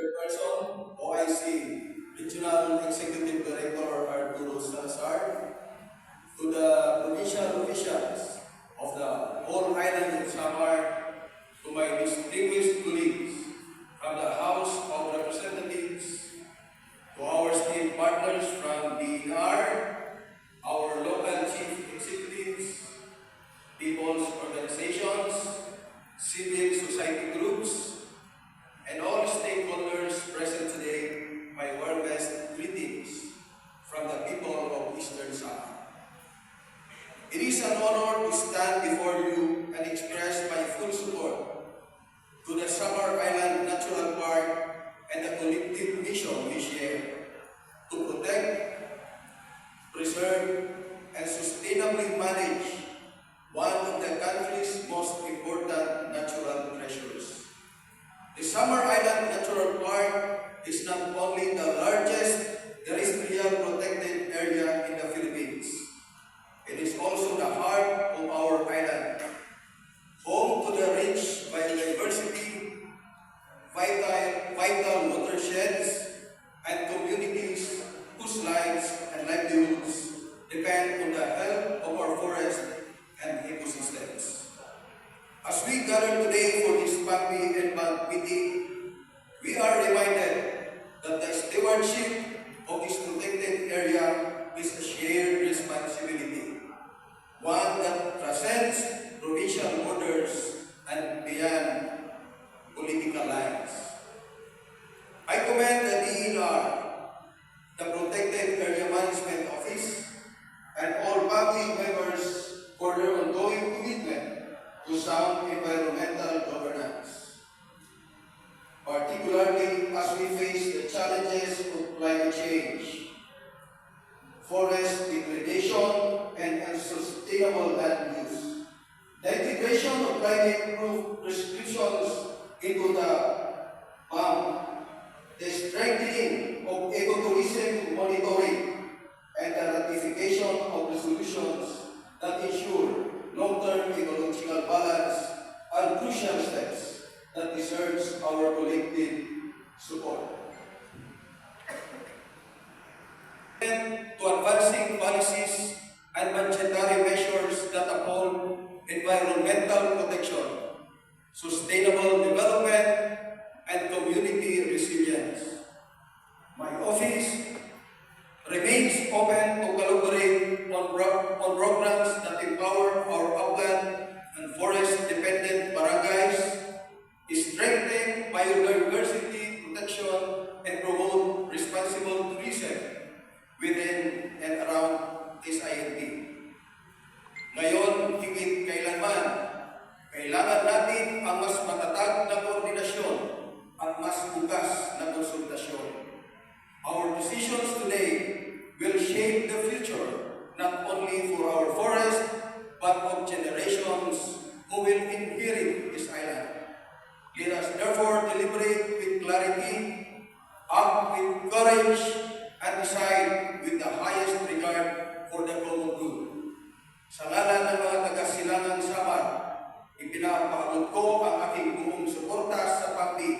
Chairperson, OIC, Regional Executive Director Arturo Salazar, to the provincial officials of the whole island of Samar, to my distinguished colleagues from the House of Representatives, to our state partners from DENR, our local chief executives, people's organizations, civil society groups, and all stakeholders present today, my warmest greetings from the people of Eastern Samar. It is an honor to stand before you and express my full support to the Samar Island Natural Park and the collective mission we share to protect, preserve, and sustainably manage one of the country's most important natural treasures. The Samar Island Natural Park is not only the largest terrestrial protected area in the Philippines, it is also the heart of our island, home to the rich biodiversity, vital watersheds, and communities whose lives and livelihoods depend on the health of our forests and ecosystems. As we gather today for this PACMI and BAG meeting, we are reminded that the stewardship of this protected area is a shared responsibility, one that transcends provincial borders and beyond political lines. I commend the DENR, the Protected Area Management Office, and all PACMI members for their ongoing commitment to sound environmental governance, particularly as we face the challenges of climate change, forest degradation, and unsustainable land use. The integration of climate-proof prescriptions into the BAM, the strengthening of ecotourism monitoring, and the ratification of resolutions that ensure long-term ecological balance are crucial steps that deserves our collective support. And to advancing policies and budgetary measures that uphold environmental protection, sustainable development, and community resilience. My office remains open to collaborate on programs that empower our upland and forest-dependent barangays, strengthen biodiversity protection, and promote responsible tourism within and around SINT. Ngayon, higit kailanman, kailangan natin ang mas matatag na koordinasyon at mas bukas na konsultasyon. Our decisions today will shape the future, not only for our forest, but of generations who will inherit this island. Let us therefore deliberate with clarity, act with courage, and decide with the highest regard for the common good. Sa ngalan ng mga taga-Silangang Samar, ipinapaabot ko ang aking buong suporta sa PACMI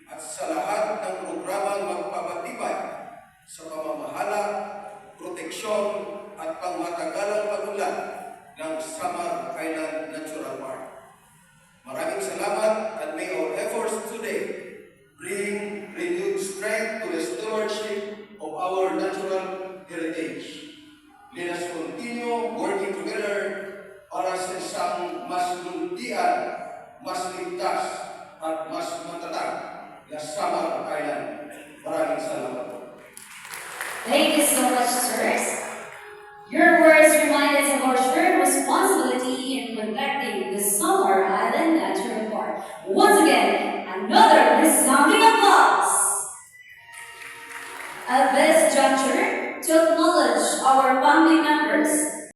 at sa lahat ng programang magpapatibay sa pamamahala, proteksyon at pangmatagalang pag-unlad ng Samar Island Natural Park. Maraming salamat, and may our efforts today bring renewed strength to the stewardship of our natural heritage. Let us continue working together para sa isang mas luntian, mas ligtas, at mas matatag na Samar Island. Maraming salamat po. Thank you so much, sirs. Your words remind us of our shared responsibility in protecting the Samar Island Natural Park. Once again, another resounding applause. At this juncture, to acknowledge our family members